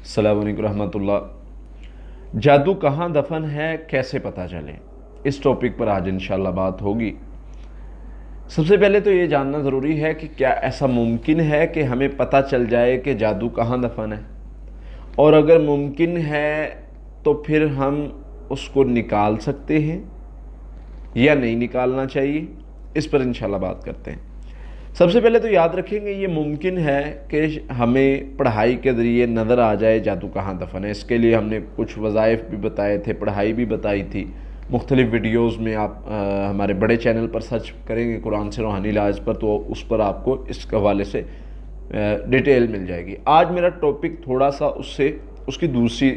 अस्सलाम वालेकुम रहमत उल्लाह। जादू कहाँ दफन है, कैसे पता चले, इस टॉपिक पर आज इंशाल्लाह बात होगी। सबसे पहले तो ये जानना ज़रूरी है कि क्या ऐसा मुमकिन है कि हमें पता चल जाए कि जादू कहाँ दफन है, और अगर मुमकिन है तो फिर हम उसको निकाल सकते हैं या नहीं निकालना चाहिए, इस पर इंशाल्लाह बात करते हैं। सबसे पहले तो याद रखेंगे ये मुमकिन है कि हमें पढ़ाई के ज़रिए नज़र आ जाए जादू कहाँ दफन है। इसके लिए हमने कुछ वज़ाइफ भी बताए थे, पढ़ाई भी बताई थी मुख्तलिफ़ वीडियोज़ में। आप हमारे बड़े चैनल पर सर्च करेंगे कुरान से रूहानी इलाज पर, तो उस पर आपको इस हवाले से डिटेल मिल जाएगी। आज मेरा टॉपिक थोड़ा सा उसकी दूसरी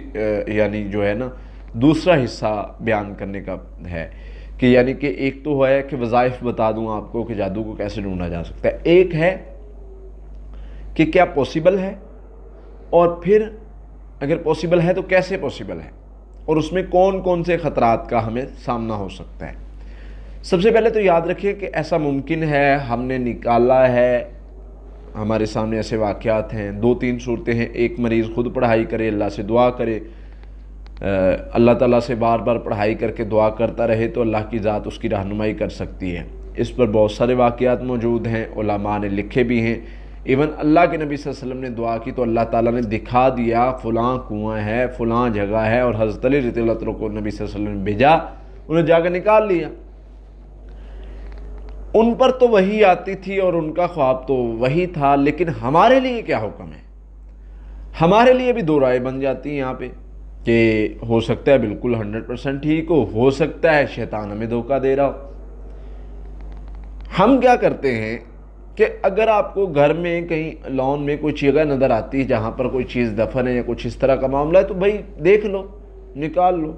यानी जो है ना दूसरा हिस्सा बयान करने का है कि यानी कि एक तो है कि वज़ाइफ बता दूं आपको कि जादू को कैसे ढूंढा जा सकता है, एक है कि क्या पॉसिबल है, और फिर अगर पॉसिबल है तो कैसे पॉसिबल है, और उसमें कौन कौन से ख़तरात का हमें सामना हो सकता है। सबसे पहले तो याद रखिए कि ऐसा मुमकिन है, हमने निकाला है, हमारे सामने ऐसे वाक़यात हैं। दो तीन सूरतें हैं। एक मरीज़ खुद पढ़ाई करे, अल्लाह से दुआ करे, अल्लाह ताला से बार बार पढ़ाई करके दुआ करता रहे तो अल्लाह की ज़ात उसकी रहनुमाई कर सकती है। इस पर बहुत सारे वाक़यात मौजूद हैं, उलमा ने लिखे भी हैं। इवन अल्लाह के नबी सल्लल्लाहु अलैहि वसल्लम ने दुआ की तो अल्लाह ताला ने दिखा दिया फ़लाँ कुआँ है, फ़लाँ जगह है, और हज़रत अली रज़ियल्लाहु अन्हु को नबी सल्लल्लाहु अलैहि वसल्लम ने भेजा, उन्हें जाकर निकाल लिया। उन पर तो वही आती थी और उनका ख्वाब तो वही था, लेकिन हमारे लिए क्या हुक्म है? हमारे लिए भी दो राय बन जाती हैं यहाँ पे कि हो सकता है बिल्कुल 100% ठीक हो सकता है शैतान हमें धोखा दे रहा हो। हम क्या करते हैं कि अगर आपको घर में कहीं लॉन में कोई जगह नज़र आती है जहाँ पर कोई चीज़ दफन है या कुछ इस तरह का मामला है, तो भाई देख लो, निकाल लो।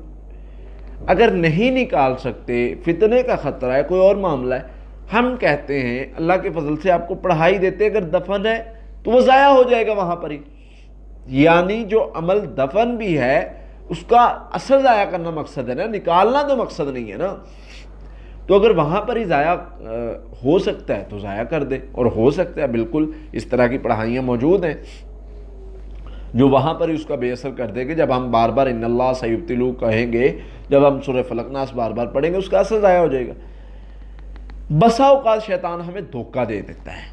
अगर नहीं निकाल सकते, फितने का ख़तरा है, कोई और मामला है, हम कहते हैं अल्लाह के फजल से आपको पढ़ाई देते, अगर दफन है तो वो ज़ाया हो जाएगा वहाँ पर ही। यानी जो अमल दफन भी है उसका असर ज़ाया करना मकसद है ना, निकालना तो मकसद नहीं है ना। तो अगर वहाँ पर ही ज़ाया हो सकता है तो ज़ाया कर दे, और हो सकता है बिल्कुल इस तरह की पढ़ाइयाँ मौजूद हैं जो वहाँ पर ही उसका बेअसर कर देंगे। जब हम बार बार इन्नल्लाह सयुब्तिलू कहेंगे, जब हम सूरह फलक नास बार बार पढ़ेंगे, उसका असर ज़ाया हो जाएगा। बसा औकात शैतान हमें धोखा दे देता है।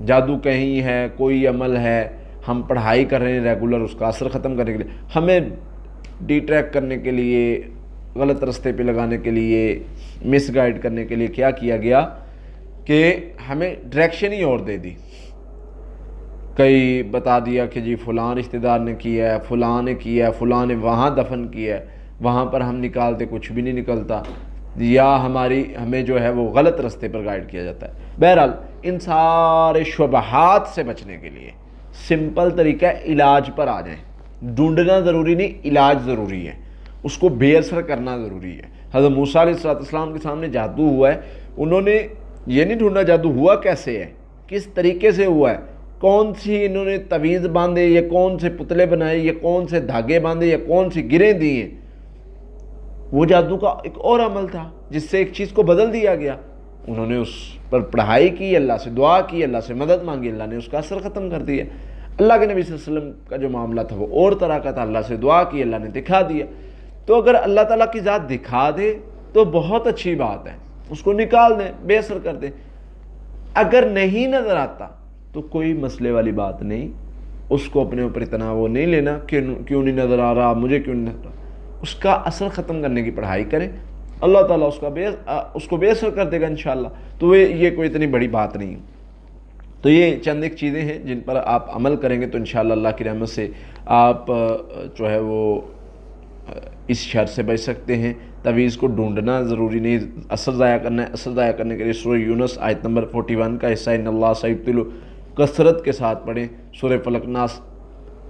जादू कहीं है, कोई अमल है, हम पढ़ाई कर रहे हैं रेगुलर, उसका असर ख़त्म करने के लिए, हमें डिट्रैक्ट करने के लिए, गलत रास्ते पे लगाने के लिए, मिसगाइड करने के लिए क्या किया गया कि हमें डायरेक्शन ही और दे दी। कई बता दिया कि जी फ़लाँ रिश्तेदार ने किया है, फ़लाँ ने किया है, फ़लाँ ने वहाँ दफन किया है, वहाँ पर हम निकालते कुछ भी नहीं निकलता, या हमें जो है वो गलत रास्ते पर गाइड किया जाता है। बहरहाल इन सारे शुबहात से बचने के लिए सिंपल तरीका है, इलाज पर आ जाएं। ढूंढना ज़रूरी नहीं, इलाज ज़रूरी है, उसको बेअसर करना ज़रूरी है। हज़रत मूसा अलैहिस्सलाम के सामने जादू हुआ है, उन्होंने ये नहीं ढूंढा जादू हुआ कैसे है, किस तरीके से हुआ है, कौन सी इन्होंने तवीज़ बांधे, ये कौन से पुतले बनाए, ये कौन से धागे बांधे, या कौन सी गिरें दिए। वो जादू का एक और अमल था जिससे एक चीज़ को बदल दिया गया। उन्होंने उस पर पढ़ाई की, अल्लाह से दुआ की, अल्लाह से मदद मांगी, अल्लाह ने उसका असर ख़त्म कर दिया। अल्लाह के नबी सल्लल्लाहु अलैहि वसल्लम का जो मामला था वो और तरह का था, अल्लाह से दुआ की, अल्लाह ने दिखा दिया। तो अगर अल्लाह ताला की ज़ात दिखा दे तो बहुत अच्छी बात है, उसको निकाल दें, बेअसर कर दें। अगर नहीं नज़र आता तो कोई मसले वाली बात नहीं, उसको अपने ऊपर इतना वो नहीं लेना कि क्यों नहीं नज़र आ रहा, मुझे क्यों नहीं नज़र आ रहा। उसका असर ख़त्म करने की पढ़ाई करें, अल्लाह ताला उसको बेअसर कर देगा इंशाअल्लाह। तो ये कोई इतनी बड़ी बात नहीं। तो ये चंद एक चीज़ें हैं जिन पर आप अमल करेंगे तो इंशाअल्लाह अल्लाह की रहमत से आप जो है वो इस शर से बच सकते हैं। तवीज़ को ढूंढना ज़रूरी नहीं, असर ज़ाया करना है। असर ज़ाया करने के लिए सूरह यूनुस आयत नंबर 41 का हिस्सा इन्नल्लाह सयुब्तिलू कसरत के साथ पढ़ें। सूरह फलक नास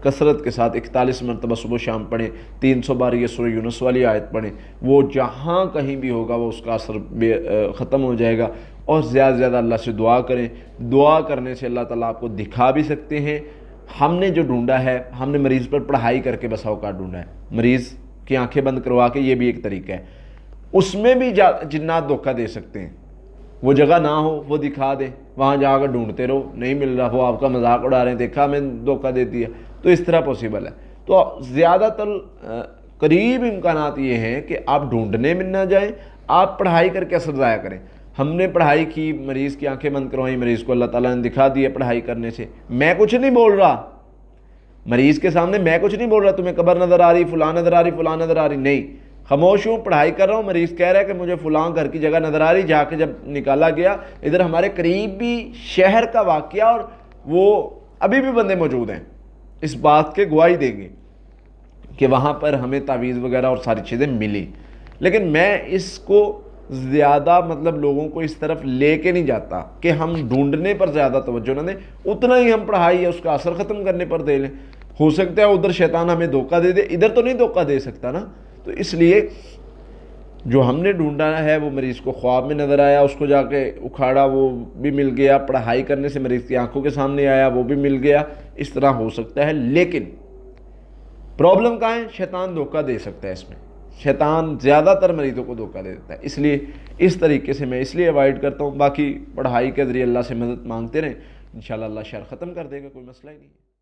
कसरत के साथ 41 मरतबा सुबह शाम पढ़ें। 300 बार ये सूरह यूनुस वाली आयत पढ़ें। वो जहाँ कहीं भी होगा वो उसका असर ख़त्म हो जाएगा। और ज़्यादा से ज़्यादा अल्लाह से दुआ करें। दुआ करने से अल्लाह ताला आपको दिखा भी सकते हैं। हमने जो ढूंढा है, हमने मरीज़ पर पढ़ाई करके बसा औकात ढूंढा है। मरीज़ की आंखें बंद करवा के, ये भी एक तरीका है, उसमें भी जिन्नात धोखा दे सकते हैं। वो जगह ना हो, वो दिखा दे, वहाँ जाकर ढूंढते रहो, नहीं मिल रहा, वो आपका मजाक उड़ा रहे हैं, देखा मैं धोखा दे दिया, تو اس طرح پاسبل ہے۔ تو زیادہ تر قریب امکانات یہ ہیں کہ آپ ڈھونڈنے میں نہ جائیں، آپ پڑھائی کر کے اثر ضائع کریں۔ ہم نے پڑھائی کی، مریض کی آنکھیں بند کروائیں، مریض کو اللہ تعالیٰ نے دکھا دیا پڑھائی کرنے سے، میں کچھ نہیں بول رہا مریض کے سامنے، میں کچھ نہیں بول رہا تمہیں قبر نظر آ رہی، فلاں نظر آ رہی، فلاں نظر آ رہی، نہیں، خاموش ہوں، پڑھائی کر رہا ہوں، مریض کہہ رہا ہے کہ مجھے فلاں گھر کی جگہ نظر آ رہی، جا کے جب نکالا گیا ادھر ہمارے قریبی شہر کا واقعہ، اور وہ ابھی بھی بندے موجود ہیں اس بات کے گواہی دیں گے کہ وہاں پر ہمیں تعویذ وغیرہ اور ساری چیزیں ملی۔ لیکن میں اس کو زیادہ مطلب لوگوں کو اس طرف لے کے نہیں جاتا کہ ہم ڈھونڈنے پر زیادہ توجہ نہ دیں، اتنا ہی ہم پڑھائی ہے اس کا اثر ختم کرنے پر دے لیں۔ ہو سکتا ہے ادھر شیطان ہمیں دھوکہ دے دے، ادھر تو نہیں دھوکہ دے سکتا نا۔ تو اس لیے جو ہم نے ڈھونڈا ہے وہ مریض کو خواب میں نظر آیا، اس کو جا کے اکھاڑا، وہ بھی مل گیا، پڑھائی کرنے سے مریض کی آنکھوں کے سامنے آیا، وہ بھی مل گیا، اس طرح ہو سکتا ہے۔ لیکن پرابلم کہاں ہے؟ شیطان دھوکہ دے سکتا ہے، اس میں شیطان زیادہ تر مریضوں کو دھوکہ دے دیتا ہے، اس لیے اس طریقے سے میں اس لیے اوائڈ کرتا ہوں۔ باقی پڑھائی کے ذریعے اللہ سے مدد مانگتے رہیں، انشاءاللہ اللہ شر ختم کر دے گا، کوئی مسئلہ ہی نہیں ہے۔